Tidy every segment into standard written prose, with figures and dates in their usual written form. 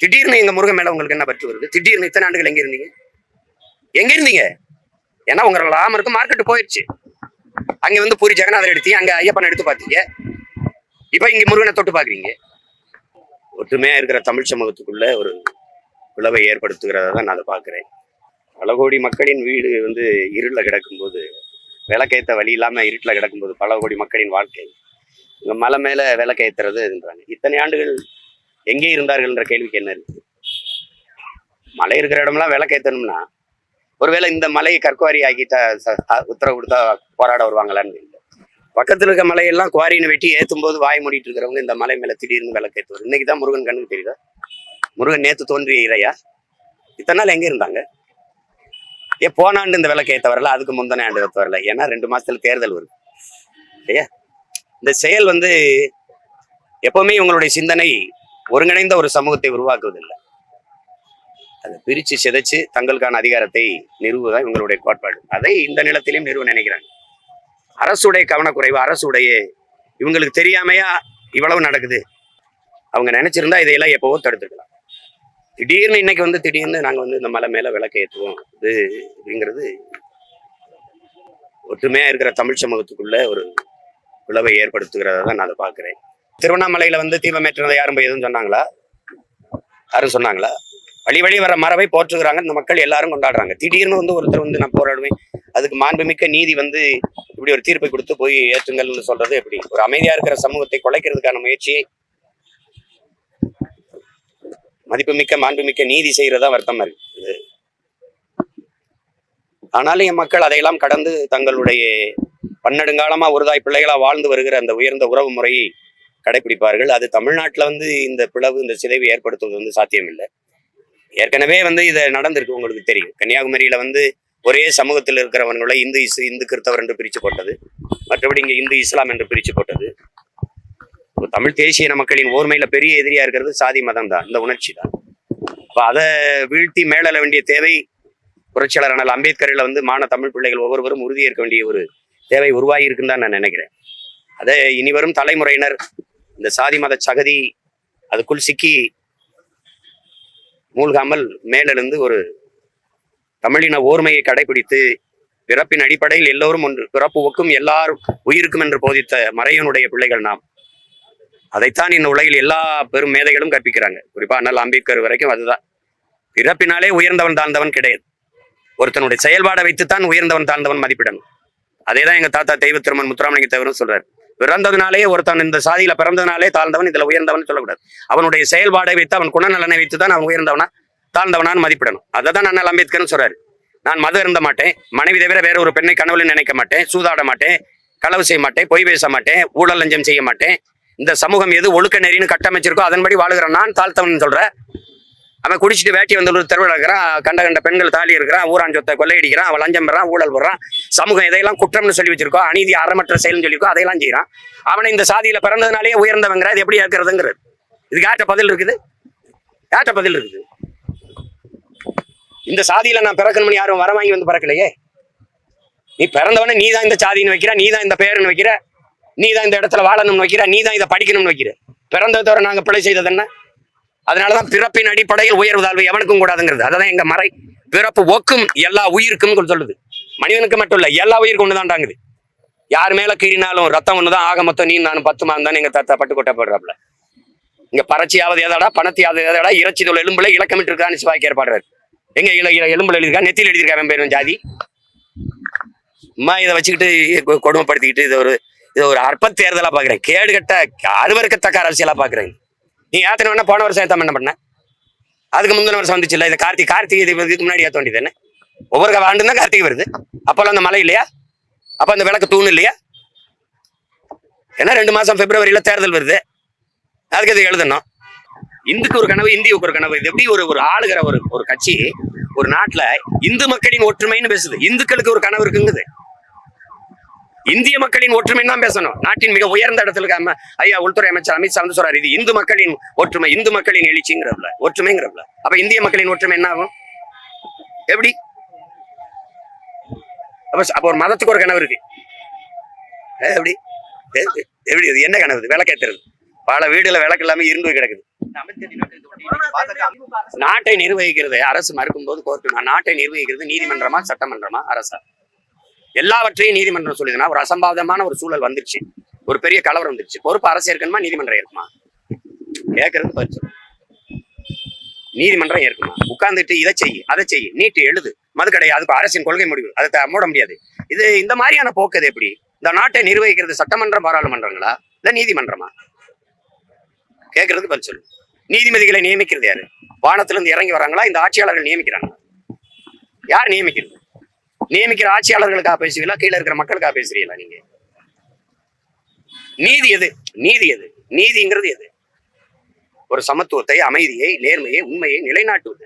திடீர்னு எங்க முருகன் மேல உங்களுக்கு என்ன பற்று வருது? திடீர்னு இத்தனை ஆண்டுகள் எங்க இருந்தீங்க? எங்க இருந்தீங்க? ஏன்னா உங்க ராமருக்கு மார்க்கெட் போயிடுச்சு. அங்க வந்து பூரி ஜெகநாதர் எடுத்தீங்க, அங்க ஐயப்பன் எடுத்து பாத்தீங்க, இப்ப இங்க முருகனை தொட்டு பாக்குறீங்க. ஒற்றுமையா இருக்கிற தமிழ் சமூகத்துக்குள்ள ஒரு பிளவை ஏற்படுத்துகிறதா தான் நான் அதை பாக்குறேன். பல கோடி மக்களின் வீடு வந்து இருள கிடக்கும் போது, விளக்கேத்த வழி இல்லாம இருட்டுல கிடக்கும்போது பல கோடி மக்களின் வாழ்க்கை இங்க மலை மேல விளக்கேத்துறதுன்றாங்க. இத்தனை ஆண்டுகள் எங்கே இருந்தார்கள்ன்ற கேள்விக்கு என்ன இருக்கு? மலை இருக்கிற இடம்லாம் விளக்கேத்தணும்னா ஒருவேளை இந்த மலையை கற்குவாரி ஆக்கிட்டா உத்தரவு கொடுத்தா போராட வருவாங்களான்னு இல்லை. பக்கத்துல இருக்க மலையெல்லாம் குவாரின்னு வெட்டி ஏற்றும் போது வாய் மூடிட்டு இருக்கிறவங்க இந்த மலை மேல திடீர்னு விளக்கேற்றுவார். இன்னைக்குதான் முருகன் கண்ணுக்கு தெரியுதா? முருகன் நேத்து தோன்றிய இறையா? இத்தனை நாள் எங்க இருந்தாங்க? போன ஆண்டு இந்த விளக்கேற்ற வரல, அதுக்கு முந்தின ஆண்டு ஏற்ற வரல. ஏன்னா 2 மாசத்துல தேர்தல் வருது இல்லையா? இந்த செயல் வந்து எப்பவுமே இவங்களுடைய சிந்தனை ஒருங்கிணைந்த ஒரு சமூகத்தை உருவாக்குவதில்லை. அதை பிரிச்சு சிதைச்சு தங்களுக்கான அதிகாரத்தை நிறுவுவதான் இவங்களுடைய கோட்பாடு. அதை இந்த நிலத்திலையும் நிறுவ நினைக்கிறாங்க. அரசுடைய கவனக்குறைவு, அரசுடைய இவங்களுக்கு தெரியாமையா இவ்வளவு நடக்குது. அவங்க நினைச்சிருந்தா இதையெல்லாம் எப்பவோ தடுத்துக்கலாம். திடீர்னு இன்னைக்கு வந்து திடீர்னு நாங்க வந்து இந்த மலை மேல விளக்க ஏற்றுவோம் இது அப்படிங்கிறது ஒற்றுமையா இருக்கிற தமிழ் சமூகத்துக்குள்ள ஒரு பிளவை ஏற்படுத்துகிறதா தான் நான் அதை பாக்குறேன். திருவண்ணாமலையில வந்து தீபமேற்றதை யாரும் போய் எதுவும் சொன்னாங்களா? யாரும் சொன்னாங்களா? வழி வழி வர மரபை போற்றுகிறாங்க. இந்த மக்கள் எல்லாரும் கொண்டாடுறாங்க. திடீர்னு வந்து ஒருத்தர் வந்து நான் போராடுவேன், அதுக்கு மாண்புமிக்க நீதி வந்து இப்படி ஒரு தீர்ப்பை கொடுத்து போய் ஏற்றுங்கள்னு சொல்றது எப்படி? ஒரு அமைதியா இருக்கிற சமூகத்தை குலைக்கிறதுக்கான முயற்சியை மதிப்புமிக்க மாண்புமிக்க நீதி செய்யறதா வருத்தமா இருக்கு. ஆனாலும் என் மக்கள் அதையெல்லாம் கடந்து தங்களுடைய பன்னெடுங்காலமா ஒருதாய் பிள்ளைகளா வாழ்ந்து வருகிற அந்த உயர்ந்த உறவு முறையை கடைபிடிப்பார்கள். அது தமிழ்நாட்டுல வந்து இந்த பிளவு, இந்த சிதைவு ஏற்படுத்துவது வந்து சாத்தியம் இல்லை. ஏற்கனவே வந்து இதை நடந்திருக்கு, உங்களுக்கு தெரியும். கன்னியாகுமரியில வந்து ஒரே சமூகத்தில் இருக்கிறவர்களை இந்து கிறிஸ்தவர் என்று பிரிச்சு போட்டது, மற்றபடி இங்க இந்து இஸ்லாம் என்று பிரிச்சு போட்டது. தமிழ் தேசிய மக்களின் ஓர்மையில பெரிய எதிரியா இருக்கிறது சாதி மதம் தான், இந்த உணர்ச்சி தான். அப்ப அதை வீழ்த்தி மேலெழ வேண்டிய தேவை புரட்சியாளர் அண்ணல் அம்பேத்கரில் வந்து தமிழ் பிள்ளைகள் ஒவ்வொருவரும் உறுதியேற்க வேண்டிய ஒரு தேவை உருவாகி இருக்குன்னு தான் நான் நினைக்கிறேன். அதை இனி வரும் தலைமுறையினர் இந்த சாதி மத சகதி அதுக்குள் சிக்கி மூழ்காமல் மேலிருந்து ஒரு தமிழின ஓர்மையை கடைபிடித்து பிறப்பின் அடிப்படையில் எல்லோரும் ஒன்று, பிறப்பு ஒக்கும் எல்லாரும் உயிருக்கும் என்று போதித்த மறையனுடைய பிள்ளைகள் நாம். அதைத்தான் இந்த உலகில் எல்லா பெரும் மேதைகளும் கற்பிக்கிறாங்க. குறிப்பா அண்ணல் அம்பேத்கர் வரைக்கும் அதுதான். பிறப்பினாலே உயர்ந்தவன் தாழ்ந்தவன் கிடையாது. ஒருத்தனுடைய செயல்பாடை வைத்துத்தான் உயர்ந்தவன் தாழ்ந்தவன் மதிப்பிடணும். அதேதான் எங்க தாத்தா தெய்வ திருமன் முத்துராமலிங்க தேவரும் சொல்றாரு. பிறந்ததுனாலே ஒருத்தன் இந்த சாதியில பிறந்ததுனாலே தாழ்ந்தவன், இதுல உயர்ந்தவன் சொல்லக்கூடாது. அவனுடைய செயல்பாடை வைத்து, அவன் குணநலனை வைத்துதான் அவன் உயர்ந்தவனா தாழ்ந்தவனான்னு மதிப்பிடணும். அதைதான் அண்ணல் அம்பேத்கர்னு சொல்றாரு. நான் மது இருந்த மாட்டேன், மனைவி தவிர வேற ஒரு பெண்ணை கனவுல நினைக்க மாட்டேன், சூதாட மாட்டேன், களவு செய்ய மாட்டேன், பொய் பேச மாட்டேன், ஊழல் லஞ்சம் செய்ய மாட்டேன். இந்த சமூகம் எது ஒழுக்க நெறின்னு கட்டமைச்சிருக்கோ அதன்படி வாழுகிறான், நான் தாழ்த்தவன் சொல்ற. அவன் குடிச்சிட்டு வேட்டி வந்து ஒரு தெருவில் இருக்கிறான், கண்ட பெண்கள் தாலி இருக்கிறான், ஊரான் சொத்தை கொள்ளையடிக்கிறான், அவன் லஞ்சம் பெறான், ஊழல் போடுறான், சமூகம் எதையெல்லாம் குற்றம்னு சொல்லி வச்சிருக்கோ, அநீதி அறமற்ற செயல்னு சொல்லியிருக்கோ அதையெல்லாம் செய்யறான். அவனை இந்த சாதியில பிறந்ததுனாலேயே உயர்ந்தவங்கிற அது எப்படி ஏற்கிறதுங்கிறது? இதுக்கு யார்ட்ட பதில் இருக்குது? யார்ட்ட பதில் இருக்குது? இந்த சாதியில நான் பிறக்கணும்னு யாரும் வர வாங்கி வந்து பிறக்கலையே. நீ பிறந்தவன நீ தான் இந்த சாதின்னு வைக்கிற, நீ தான் இந்த பெயர்னு வைக்கிற, நீ தான் இந்த இடத்துல வாழணும்னு வைக்கிற, நீ தான் இதை படிக்கணும்னு வைக்கிற. பிறந்ததை தவிர நாங்க பிழை செய்தது என்ன? அதனாலதான் பிறப்பின் அடிப்படையில் உயர்வு தாழ்வு எவனுக்கும் கூடாதுங்கிறது. அதான் எங்க மறை. பிறப்பு ஒக்கும் எல்லா உயிருக்கும் சொல்லுது. மனிதனுக்கு மட்டும் இல்ல, எல்லா உயிருக்கும் ஒண்ணுதான்டாங்குது. யார் மேல கீறினாலும் ரத்தம் ஒண்ணுதான், ஆக மொத்தம் நீ நானும் 10 மாதம் தான் எங்க தாத்தா பட்டுக்கொட்டை போடுறாப்புல. இங்க பறச்சியாவது ஏதாடா, பணத்தையாவது ஏதாடா, இறைச்சி தோல் எலும்புல இலக்கமிட்டு இருக்கான்னு சிவாக்கியர் பாடுறாரு. எங்க எலும்புல எழுதிருக்கா, நெத்தியில் எழுதியிருக்கா அவன் பேரும் ஜாதி. அம்மா இதை வச்சுக்கிட்டு கொடுமைப்படுத்திக்கிட்டு இது ஒரு அற்ப தேர்தலா பாக்குறேன். கேடுகட்ட அருவருக்கத்தக்க அரசியலா பாக்குறேன். நீ ஏத்தன வேணா போன வருஷம் ஏத்தாம என்ன பண்ண? அதுக்கு முந்தின வருஷம் வந்துச்சு இல்ல, இந்த கார்த்திகை இதுக்கு முன்னாடி ஏத்த வேண்டியது என்ன? ஒவ்வொரு ஆண்டு தான் கார்த்திகை வருது. அப்பெல்லாம் அந்த மழை இல்லையா? அப்ப அந்த விளக்கு தூண் இல்லையா? ஏன்னா 2 மாசம் பிப்ரவரியில தேர்தல் வருது, அதுக்கு இது எழுதணும். இந்துக்கு ஒரு கனவு, இந்தியாவுக்கு ஒரு கனவு. இது எப்படி ஒரு ஆளுகிற ஒரு கட்சி ஒரு நாட்டுல இந்து மக்களின் ஒற்றுமைன்னு பேசுது? இந்துக்களுக்கு ஒரு கனவு இருக்குங்குது. இந்திய மக்களின் ஒற்றுமை தான் பேசணும். நாட்டின் மிக உயர்ந்த இடத்துல இருக்க ஐயா உள்துறை அமைச்சர் அமித்ஷா வந்து சொல்றாரு, இது இந்து மக்களின் ஒற்றுமை, இந்து மக்களின் எழுச்சிங்கிறதுல ஒற்றுமைங்கிறதுல. அப்ப இந்திய மக்களின் ஒற்றுமை என்ன ஆகும்? எப்படி? அப்ப ஒரு மதத்துக்கு ஒரு கனவு இருக்கு. எப்படி எப்படி என்ன கனவு? விளக்கேத்துறது. பல வீடுல விளக்கு இல்லாம இருந்து கிடக்குது. நாட்டை நிர்வகிக்கிறது அரசு மறுக்கும் போது கோர்ட்டு, நாட்டை நிர்வகிக்கிறது நீதிமன்றமா சட்டமன்றமா அரசா? எல்லாவற்றையும் நீதிமன்றம் சொல்லுதுன்னா ஒரு அசம்பாவிதமான ஒரு சூழல் வந்துருச்சு, ஒரு பெரிய கலவரம் வந்துருச்சு. பொறுப்பு அரசு இருக்கணுமா நீதிமன்றம் இருக்குமா? கேட்கறது பரிசு. நீதிமன்றம் இருக்குமா? உட்கார்ந்துட்டு இதை செய்ய அதை செய்ய நீட்டு எழுது மதுக்கடை, அதுக்கு அரசின் கொள்கை முடிவு, அதை மூட முடியாது. இது இந்த மாதிரியான போக்குது எப்படி? இந்த நாட்டை நிர்வகிக்கிறது சட்டமன்றம் பாராளுமன்றங்களா இல்ல நீதிமன்றமா? கேட்கறது பதில் சொல்லு. நீதிபதிகளை நியமிக்கிறது யாரு? வானத்துல இருந்து இறங்கி வராங்களா இந்த ஆட்சியாளர்கள் நியமிக்கிறாங்களா? யார் நியமிக்கிறது? நியமிக்கிற ஆட்சியாளர்களுக்காக பேசுவீங்களா கீழே இருக்கிற மக்களுக்காக பேசுறீங்களா? நீங்க நீதி எது? நீதி எது? நீதிங்கிறது எது? ஒரு சமத்துவத்தை, அமைதியை, நேர்மையை, உண்மையை நிலைநாட்டுவது.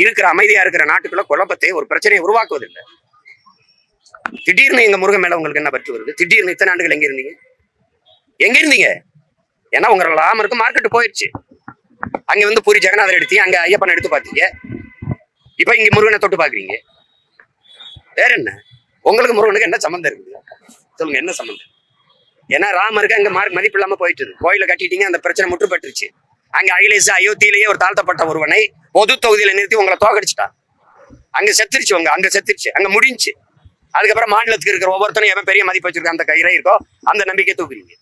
இருக்கிற அமைதியா இருக்கிற நாட்டுக்குள்ள குழப்பத்தை, ஒரு பிரச்சனையை உருவாக்குவதில்லை. திடீர்னு எங்க முருகன் மேல உங்களுக்கு என்ன பற்று வருது? திடீர்னு இத்தனை ஆண்டுகள் எங்க இருந்தீங்க? எங்க இருந்தீங்க? ஏன்னா உங்களோட ஆமருக்கு மார்க்கெட் போயிடுச்சு. அங்க வந்து பூரி ஜெகநாதர் எடுத்தீங்க, அங்க ஐயப்பன் எடுத்து பாத்தீங்க, இப்ப இங்க முருகனை தொட்டு பாக்குறீங்க. வேற என்ன? உங்களுக்கு முருகனுக்கு என்ன சம்பந்தம் இருக்குது? சொல்லுங்க, என்ன சம்பந்தம்? ஏன்னா ராமருக்கு அங்க மதிப்பு இல்லாம போயிட்டு இருக்கு. கோயில கட்டிட்டீங்க, அந்த பிரச்சனை முற்றுப்பட்டுருச்சு. அங்க அகிலேஷ் அயோத்தியிலேயே ஒரு தாழ்த்தப்பட்ட ஒருவனை பொது தொகுதியில நிறுத்தி உங்களை தோக்கடிச்சுட்டா. அங்க செத்துருச்சு, அங்க செத்துருச்சு, அங்க முடிஞ்சு. அதுக்கப்புறம் மாநிலத்துக்கு இருக்கிற ஒவ்வொருத்தரும் எவன் பெரிய மதிப்பு வச்சிருக்க அந்த இறை இருக்கோ அந்த நம்பிக்கை தூக்குறீங்க.